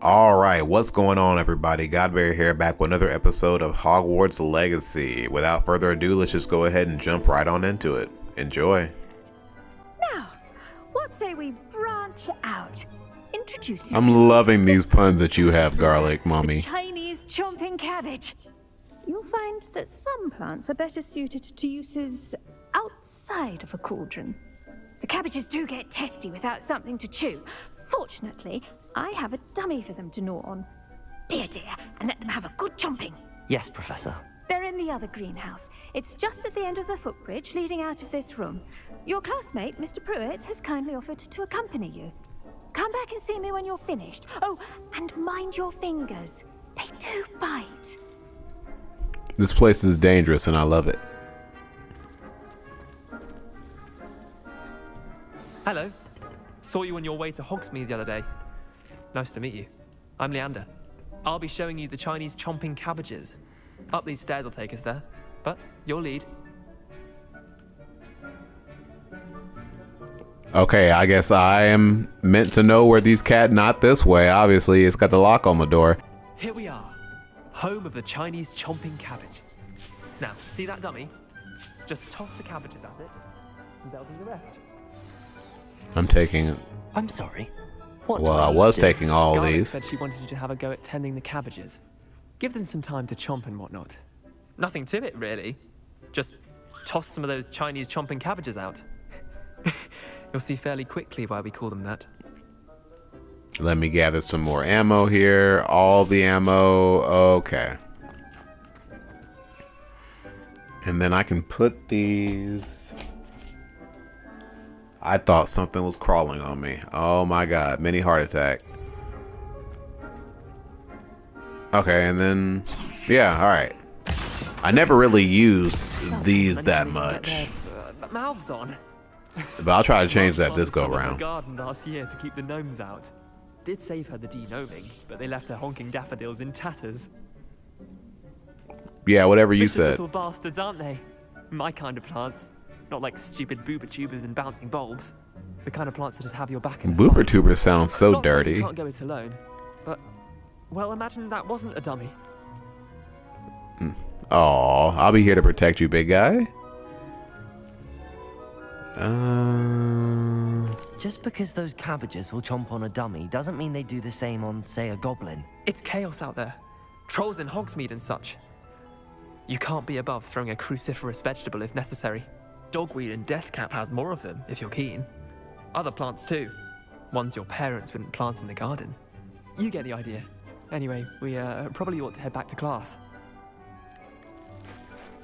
All right, what's going on, everybody? Godberry here, back with another episode of Hogwarts Legacy. Without further ado, let's just go ahead and jump right on into it. Enjoy. Now, what say we branch out? Introduce you I'm to loving these puns that you have, Garlic Mommy. the Chinese chomping cabbage. You'll find that some plants are better suited to uses outside of a cauldron. The cabbages do get testy without something to chew. Fortunately, I have a dummy for them to gnaw on. Be a dear and let them have a good chomping. Yes, Professor. They're in the other greenhouse. It's just at the end of the footbridge leading out of this room. Your classmate, Mr. Pruitt, has kindly offered to accompany you. Come back and see me when you're finished. Oh, and mind your fingers. They do bite. This place is dangerous and I love it. Hello. Saw you on your way to Hogsmeade the other day. Nice to meet you. I'm Leander. I'll be showing you the Chinese chomping cabbages. Up these stairs will take us there, but your lead. Okay, I guess I am meant to know where these not this way. Obviously, it's got the lock on the door. Here we are, home of the Chinese chomping cabbage. Now, see that dummy? Just toss the cabbages at it, and they'll do the rest. I'm taking... I'm sorry. What Well, do I need was to do? taking all Garlic these. said she wanted you to have a go at tending the cabbages. Give them some time to chomp and whatnot. Nothing to it, really. Just toss some of those Chinese chomping cabbages out. You'll see fairly quickly why we call them that. Let me gather some more ammo here. All the ammo. Okay. And then I can put these... I thought something was crawling on me. Oh my god. Mini heart attack. Okay, and then... Yeah, alright. I never really used these that much. Mouths on. But I'll try to change that this go Some in the round. garden last year to keep the gnomes out. Did save her the de-gnoming, but they left her honking daffodils in tatters. Yeah, whatever you Vicious said. little bastards, aren't they? My kind of plants. Not like stupid boober tubers and bouncing bulbs. The kind of plants that just have your back in a Boober fight. tuber sounds so Not saying dirty. You can't go it alone, but well, imagine that wasn't a dummy. Aw, I'll be here to protect you, big guy. Just because those cabbages will chomp on a dummy doesn't mean they do the same on, say, a goblin. It's chaos out there. Trolls in Hogsmeade and such. You can't be above throwing a cruciferous vegetable if necessary. Dogweed and deathcap has more of them, if you're keen. Other plants too. Ones your parents wouldn't plant in the garden. You get the idea. Anyway, we probably ought to head back to class.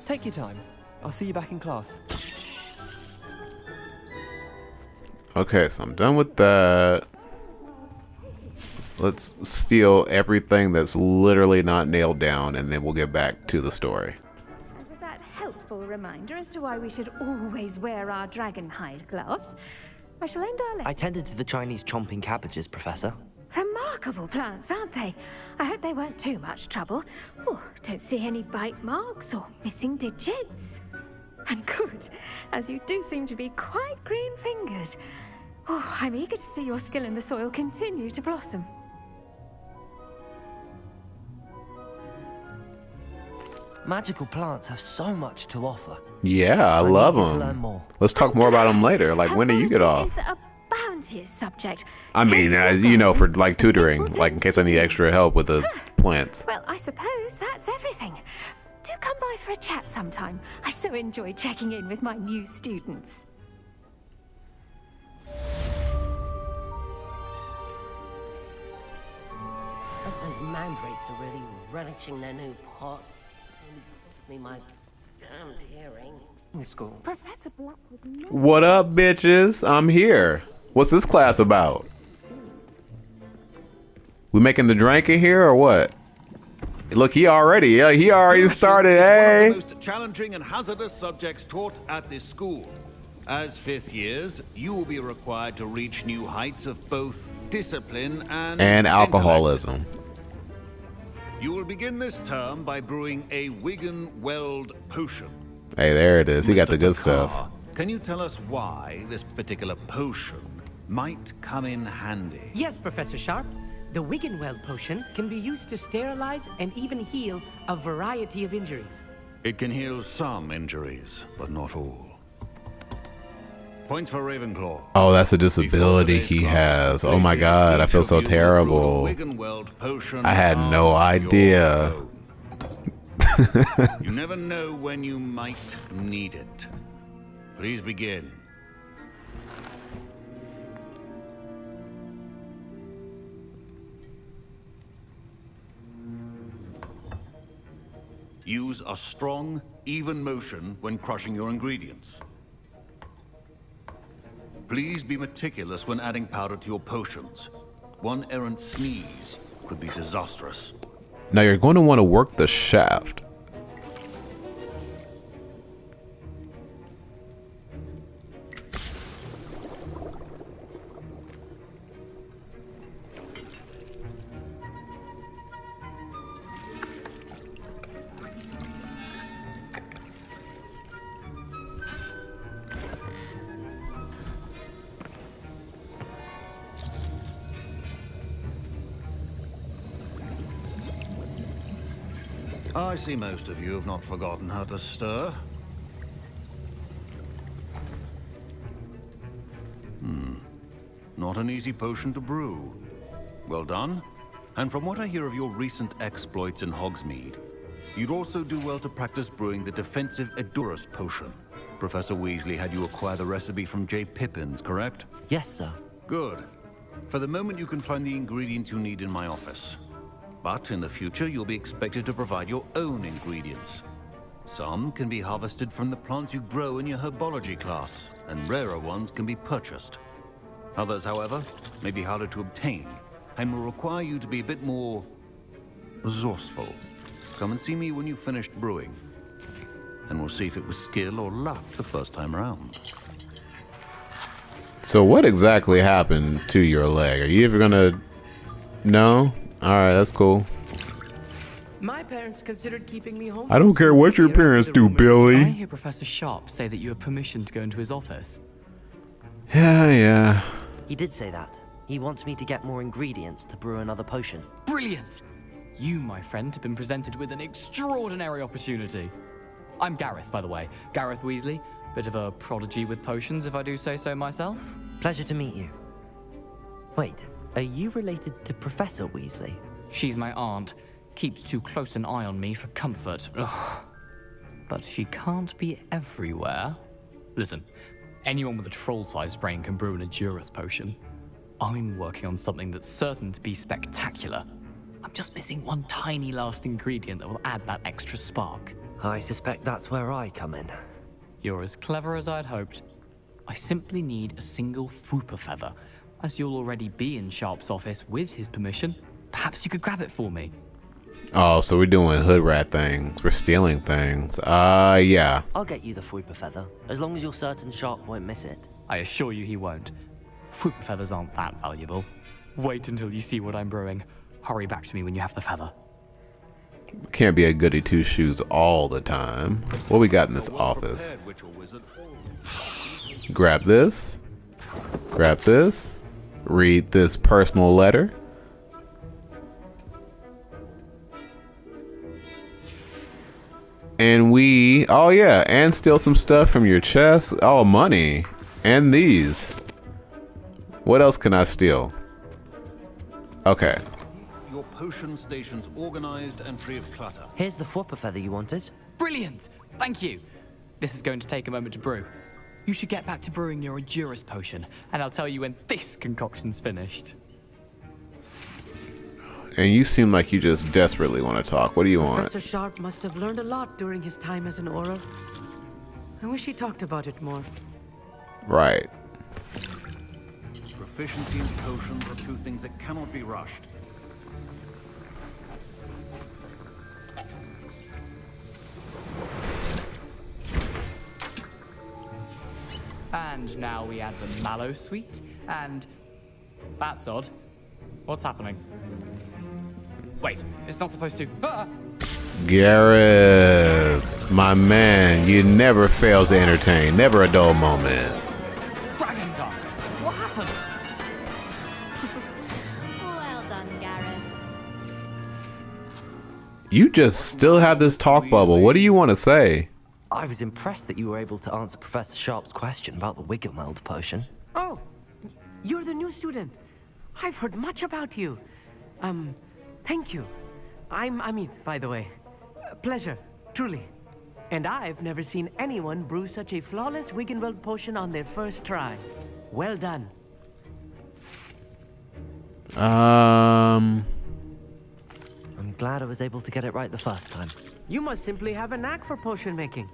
Take your time. I'll see you back in class. Okay, so I'm done with that. Let's steal everything that's literally not nailed down, and then we'll get back to the story. And with that helpful reminder as to why we should always wear our dragon hide gloves, I shall end our lesson. I tended to the Chinese chomping cabbages, Professor. Remarkable plants, aren't they? I hope they weren't too much trouble. Oh, don't see any bite marks or missing digits. And good, as you do seem to be quite green-fingered. Oh, I'm eager to see your skill in the soil continue to blossom. Magical plants have so much to offer. Yeah, I I'm love eager to learn them. more. Let's talk more about them later. Like, when do you get Herbology off? is a bounteous subject. I mean, Tend your you know, for garden. like tutoring, It will like in tend case I need to- extra help with the plants. Well, I suppose that's everything. Do come by for a chat sometime. I so enjoy checking in with my new students. Those mandrakes are really relishing their new pots. Me my damned hearing. In school. Professor Blackwood. What up, bitches? I'm here. What's this class about? We making the drink in here or what? Look, he already started, One of hey? the most challenging and hazardous subjects taught at this school. As fifth years, you will be required to reach new heights of both discipline and And intellect. alcoholism. You will begin this term by brewing a Wigan Weld potion. Hey, there it is. He got Mr. the good Dakar, stuff. Can you tell us why this particular potion might come in handy? Yes, Professor Sharp. The Wiggenweld potion can be used to sterilize and even heal a variety of injuries. It can heal some injuries, but not all. Points for Ravenclaw. Oh, that's a disability he has. Oh my god, I feel so terrible. I had no idea. You never know when you might need it. Please begin. Use a strong, even motion when crushing your ingredients. Please be meticulous when adding powder to your potions. One errant sneeze could be disastrous. Now you're going to want to work the shaft. I see most of you have not forgotten how to stir. Not an easy potion to brew. Well done. And from what I hear of your recent exploits in Hogsmeade, you'd also do well to practice brewing the defensive Edurus potion. Professor Weasley had you acquire the recipe from J. Pippins, correct? Yes, sir. Good. For the moment, you can find the ingredients you need in my office. But in the future, you'll be expected to provide your own ingredients. Some can be harvested from the plants you grow in your Herbology class, and rarer ones can be purchased. Others, however, may be harder to obtain, and will require you to be a bit more resourceful. Come and see me when you've finished brewing, and we'll see if it was skill or luck the first time around. So what exactly happened to your leg? Are you ever gonna... No? Alright, that's cool. My parents considered keeping me home. I don't care what your parents do, I Billy. hear Professor Sharp say that you have permission to go into his office. Yeah. He did say that. He wants me to get more ingredients to brew another potion. Brilliant! You, my friend, have been presented with an extraordinary opportunity. I'm Gareth, by the way. Gareth Weasley. Bit of a prodigy with potions, if I do say so myself. Pleasure to meet you. Wait, are you related to Professor Weasley? She's my aunt. Keeps too close an eye on me for comfort. Ugh. But she can't be everywhere. Listen, anyone with a troll-sized brain can brew an Edurus potion. I'm working on something that's certain to be spectacular. I'm just missing one tiny last ingredient that will add that extra spark. I suspect that's where I come in. You're as clever as I'd hoped. I simply need a single Fwooper feather. As you'll already be in Sharp's office with his permission, perhaps you could grab it for me. Oh, so we're doing hood rat things. We're stealing things. Yeah. I'll get you the Fwooper feather, as long as you're certain Sharp won't miss it. I assure you he won't. Fwooper feathers aren't that valuable. Wait until you see what I'm brewing. Hurry back to me when you have the feather. Can't be a goody two shoes all the time. What we got in this office? Grab this. Grab this. Read this personal letter. And oh yeah, and steal some stuff from your chest. Oh, money. And these. What else can I steal? Okay. Your potion station's organized and free of clutter. Here's the Fwooper feather you wanted. Brilliant! Thank you! This is going to take a moment to brew. You should get back to brewing your Edurus potion, and I'll tell you when this concoction's finished. And you seem like you just desperately want to talk. What do you want? Professor Sharp must have learned a lot during his time as an oral. I wish he talked about it more. Right. Proficiency and potions are two things that cannot be rushed. And now we add the mallow sweet, and... That's odd. What's happening? Wait, it's not supposed to... Ah! Gareth, my man, you never fails to entertain. Never a dull moment. Dragon tongue! What happened? Well done, You just still have this talk bubble. What do you want to say? I was impressed that you were able to answer Professor Sharp's question about the Wiggelmeld potion. Oh, you're the new student. I've heard much about you. Thank you. I'm Amit, by the way. Pleasure, truly. And I've never seen anyone brew such a flawless Wiggenweld potion on their first try. Well done. I'm glad I was able to get it right the first time. You must simply have a knack for potion making.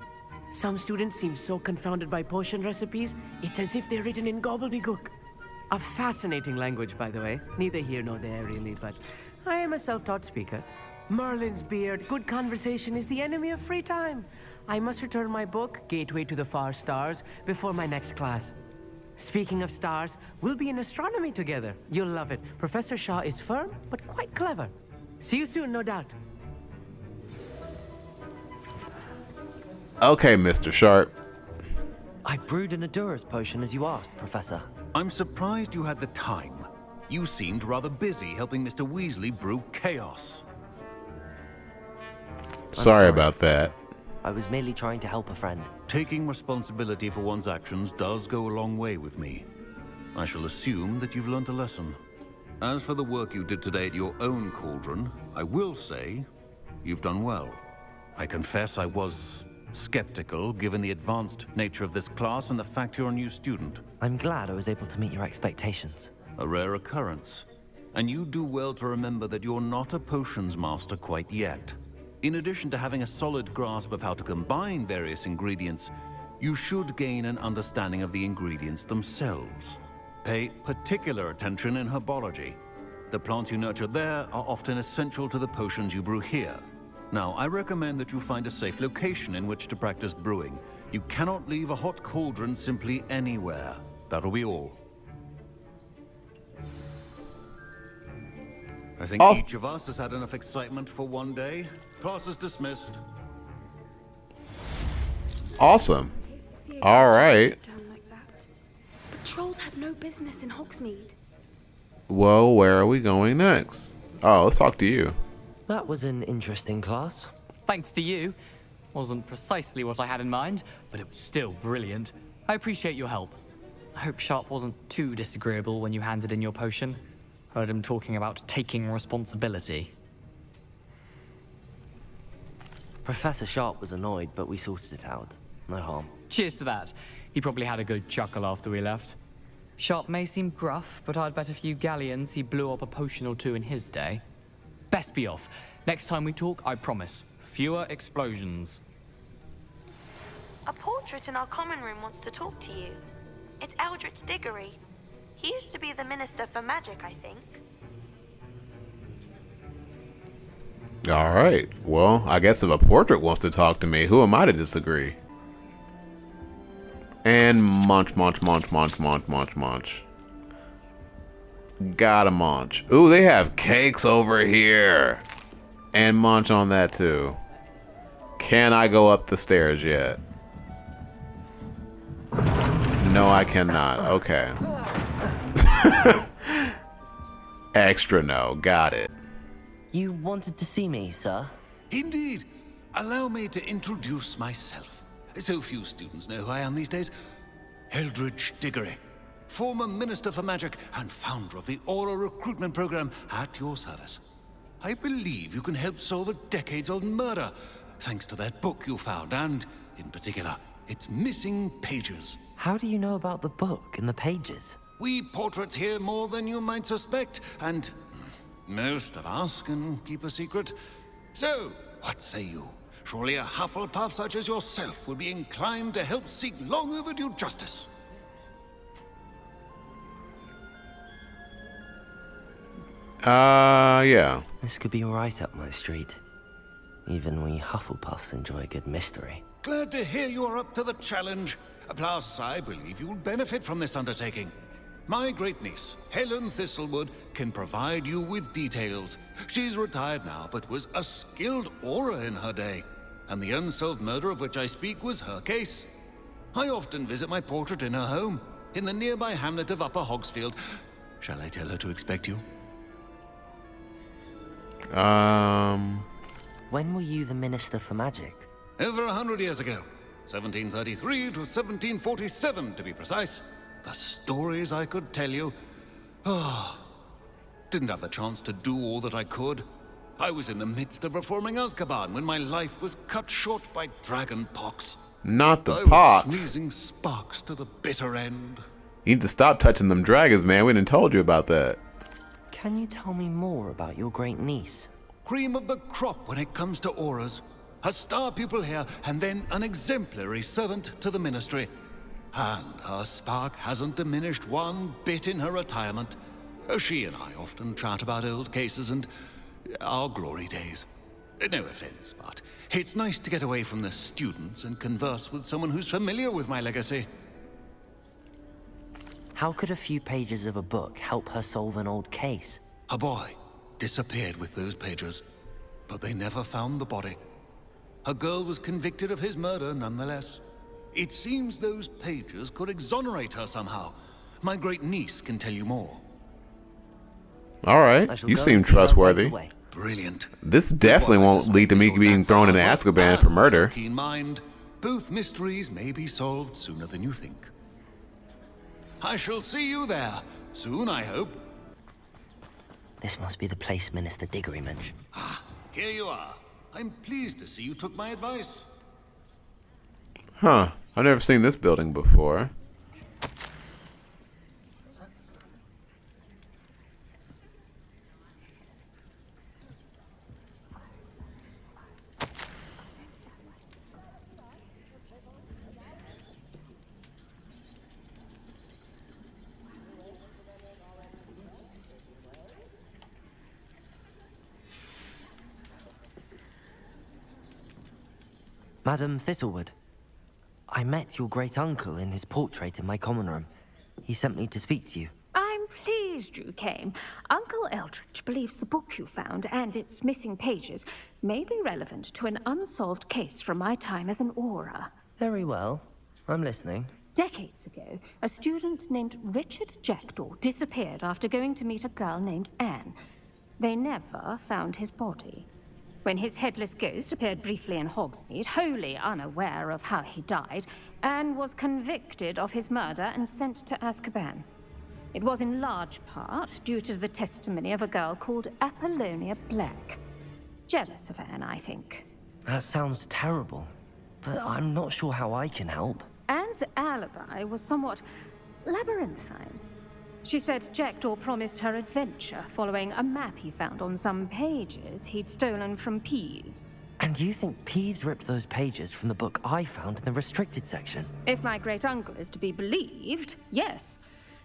Some students seem so confounded by potion recipes, it's as if they're written in gobbledygook. A fascinating language, by the way. Neither here nor there, really, but I am a self-taught speaker. Merlin's beard, good conversation is the enemy of free time. I must return my book, Gateway to the Far Stars, before my next class. Speaking of stars, we'll be in astronomy together. You'll love it. Professor Shaw is firm, but quite clever. See you soon, no doubt. Okay, Mr. Sharp. I brewed an Adura's potion as you asked, Professor. I'm surprised you had the time. You seemed rather busy helping Mr. Weasley brew chaos. Sorry about that. I was merely trying to help a friend. Taking responsibility for one's actions does go a long way with me. I shall assume that you've learnt a lesson. As for the work you did today at your own cauldron, I will say you've done well. I confess I was skeptical, given the advanced nature of this class and the fact you're a new student. I'm glad I was able to meet your expectations. A rare occurrence. And you do well to remember that you're not a potions master quite yet. In addition to having a solid grasp of how to combine various ingredients, you should gain an understanding of the ingredients themselves. Pay particular attention in herbology. The plants you nurture there are often essential to the potions you brew here. Now, I recommend that you find a safe location in which to practice brewing. You cannot leave a hot cauldron simply anywhere. That'll be all. I think each of us has had enough excitement for one day. Class is dismissed. Awesome. All right. The trolls have no business in Hogsmeade. Well, where are we going next? Oh, let's talk to you. That was an interesting class. Thanks to you. Wasn't precisely what I had in mind, but it was still brilliant. I appreciate your help. I hope Sharp wasn't too disagreeable when you handed in your potion. Heard him talking about taking responsibility. Professor Sharp was annoyed, but we sorted it out. No harm. Cheers to that. He probably had a good chuckle after we left. Sharp may seem gruff, but I'd bet a few galleons he blew up a potion or two in his day. Best be off. Next time we talk, I promise. Fewer explosions. A portrait in our common room wants to talk to you. It's Eldritch Diggory. He used to be the Minister for Magic, I think. All right. Well, I guess if a portrait wants to talk to me, who am I to disagree? And munch, munch, munch, munch, munch, munch, munch. Gotta munch. Ooh, they have cakes over here. And munch on that too. Can I go up the stairs yet? No, I cannot. Okay. Extra no. Got it. You wanted to see me, sir? Indeed. Allow me to introduce myself. So few students know who I am these days. Eldritch Diggory, former Minister for Magic and founder of the Aura Recruitment Program at your service. I believe you can help solve a decades-old murder, thanks to that book you found, and, in particular, its missing pages. How do you know about the book and the pages? We portraits hear more than you might suspect, and most of us can keep a secret. So, what say you? Surely a Hufflepuff such as yourself would be inclined to help seek long overdue justice. Yeah. This could be right up my street. Even we Hufflepuffs enjoy a good mystery. Glad to hear you are up to the challenge. Plus, I believe you'll benefit from this undertaking. My great niece, Helen Thistlewood, can provide you with details. She's retired now, but was a skilled aura in her day. And the unsolved murder of which I speak was her case. I often visit my portrait in her home, in the nearby hamlet of Upper Hogsfield. Shall I tell her to expect you? when were you the Minister for Magic? Over 100 years ago. 1733 to 1747, to be precise. The stories I could tell you. Oh, didn't have the chance to do all that I could. I was in the midst of reforming Azkaban when my life was cut short by dragon pox. Not the I pox. was sneezing sparks to the bitter end. You need to stop touching them dragons, man. We didn't told you about that. Can you tell me more about your great niece? Cream of the crop when it comes to auras. A star pupil here, and then an exemplary servant to the ministry. And her spark hasn't diminished one bit in her retirement. She and I often chat about old cases and our glory days. No offense, but it's nice to get away from the students and converse with someone who's familiar with my legacy. How could a few pages of a book help her solve an old case? A boy disappeared with those pages, but they never found the body. A girl was convicted of his murder nonetheless. It seems those pages could exonerate her somehow. My great niece can tell you more. All right, you seem trustworthy. Brilliant. This definitely won't lead to me being thrown into Azkaban for murder. Keen mind, both mysteries may be solved sooner than you think. I shall see you there soon, I hope. This must be the place Minister Diggory mentioned. Ah, here you are. I'm pleased to see you took my advice. Huh. I've never seen this building before. Madam Thistlewood, I met your great-uncle in his portrait in my common room. He sent me to speak to you. I'm pleased you came. Uncle Eldritch believes the book you found and its missing pages may be relevant to an unsolved case from my time as an aura. Very well. I'm listening. Decades ago, a student named Richard Jackdaw disappeared after going to meet a girl named Anne. They never found his body. When his headless ghost appeared briefly in Hogsmeade, wholly unaware of how he died, Anne was convicted of his murder and sent to Azkaban. It was in large part due to the testimony of a girl called Apollonia Black. Jealous of Anne, I think. That sounds terrible, but I'm not sure how I can help. Anne's alibi was somewhat labyrinthine. She said Jackdaw promised her adventure following a map he found on some pages he'd stolen from Peeves. And you think Peeves ripped those pages from the book I found in the restricted section? If my great-uncle is to be believed, yes.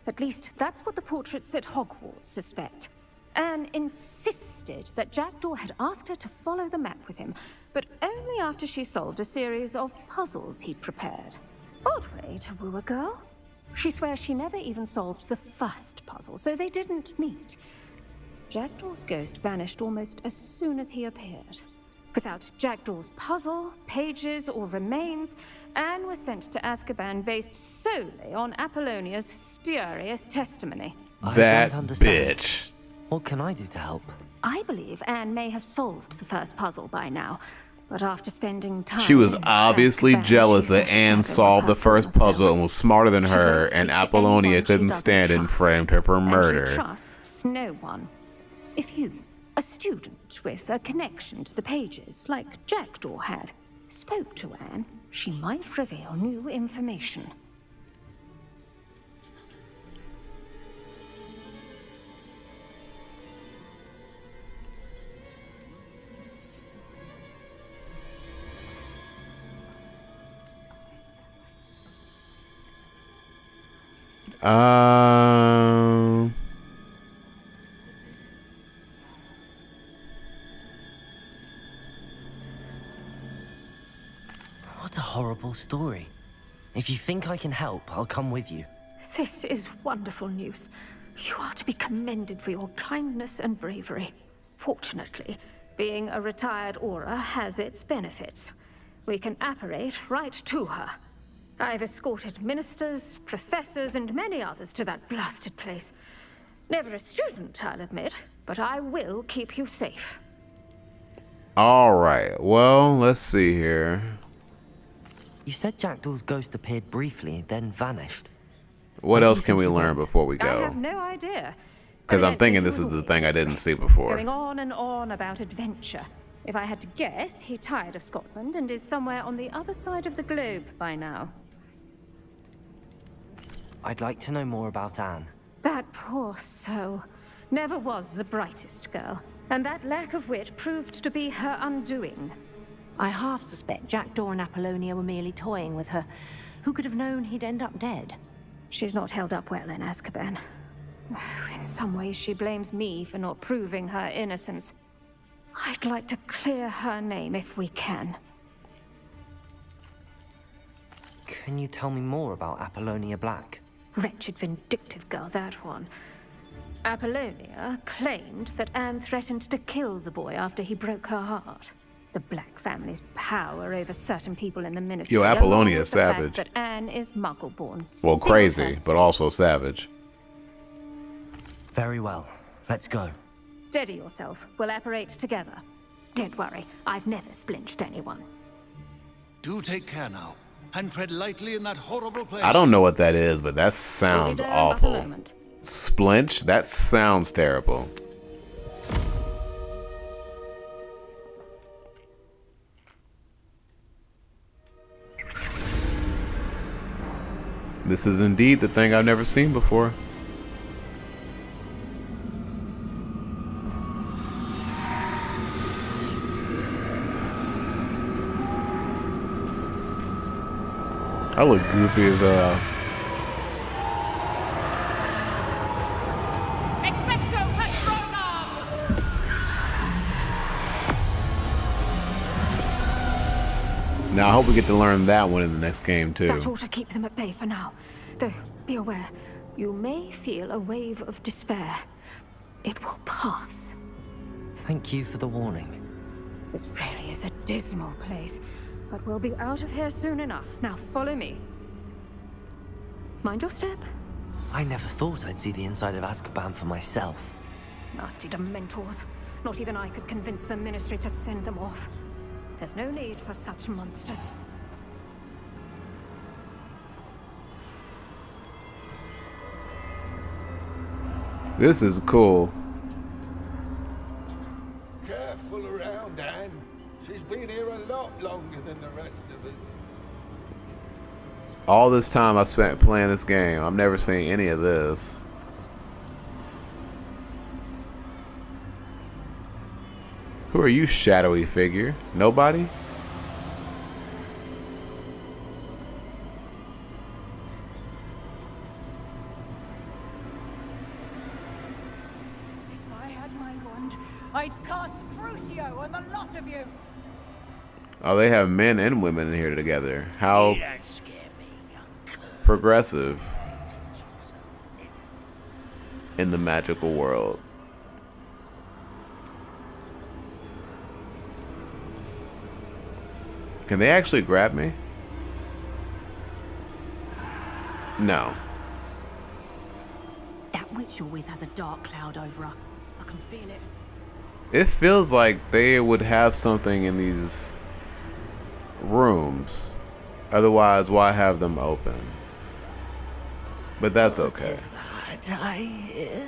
At least that's what the portraits at Hogwarts suspect. Anne insisted that Jackdaw had asked her to follow the map with him, but only after she solved a series of puzzles he'd prepared. Odd way to woo a girl. She swears she never even solved the first puzzle, so they didn't meet. Jackdaw's ghost vanished almost as soon as he appeared. Without Jackdaw's puzzle, pages, or remains, Anne was sent to Azkaban based solely on Apollonia's spurious testimony. That bitch. What can I do to help? I believe Anne may have solved the first puzzle by now, but after spending time... She was in obviously Azkaban, jealous she's that a Anne shadow solved of the her first former puzzle self. and was smarter than She her, won't and speak to Apollonia anyone she couldn't doesn't stand and trust. framed her for And murder. she trusts no one. If you, a student with a connection to the pages, like Jackdaw had, spoke to Anne, she might reveal new information. What a horrible story. If you think I can help, I'll come with you. This is wonderful news. You are to be commended for your kindness and bravery. Fortunately, being a retired aura has its benefits. We can apparate right to her. I've escorted ministers, professors, and many others to that blasted place. Never a student, I'll admit, but I will keep you safe. Alright, well, let's see here. You said Jackdaw's ghost appeared briefly, then vanished. What do else you can think we he learn went? before we I have go? no idea. Because I'm Evidently, thinking he this was is the always thing I didn't see restless, before. Going on and on about adventure. If I had to guess, he tired of Scotland and is somewhere on the other side of the globe by now. I'd like to know more about Anne. That poor soul. Never was the brightest girl, and that lack of wit proved to be her undoing. I half suspect Jackdaw and Apollonia were merely toying with her. Who could have known he'd end up dead? She's not held up well in Azkaban. In some ways, she blames me for not proving her innocence. I'd like to clear her name if we can. Can you tell me more about Apollonia Black? Wretched, vindictive girl, that one. Apollonia claimed that Anne threatened to kill the boy after he broke her heart. The Black family's power over certain people in the ministry. Yo, Apollonia along is with the fact savage. that Anne is Muggle-born. Well, sealed crazy, her but fate. also savage. Very well. Let's go. Steady yourself. We'll apparate together. Don't worry, I've never splinched anyone. Do take care now, and tread lightly in that horrible place. I don't know what that is, but that We'll sounds be there in but a awful. moment. Splinch? That sounds terrible. This is indeed the thing I've never seen before. I look goofy as hell. Now I hope we get to learn that one in the next game too. That ought to keep them at bay for now. Though, be aware, you may feel a wave of despair. It will pass. Thank you for the warning. This really is a dismal place, but we'll be out of here soon enough. Now follow me. Mind your step. I never thought I'd see the inside of Azkaban for myself. Nasty Dementors. Not even I could convince the Ministry to send them off. There's no need for such monsters. This is cool. Careful around, Anne. She's been here a lot longer than the rest of us. All this time I spent playing this game, I've never seen any of this. Who are you, shadowy figure? Nobody? If I had my wand, I'd cast Crucio on the lot of you. Oh, they have men and women in here together. How progressive in the magical world. Can they actually grab me? No. That witch you're with has a dark cloud over her. I can feel it. It feels like they would have something in these rooms. Otherwise, why have them open? But that's okay. That I hear.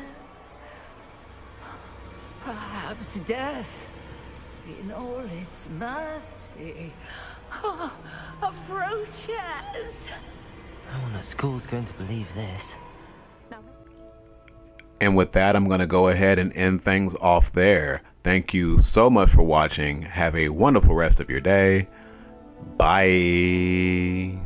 Perhaps death, in all its mercy, approaches. No one at school's going to believe this. And with that, I'm going to go ahead and end things off there. Thank you so much for watching. Have a wonderful rest of your day. Bye.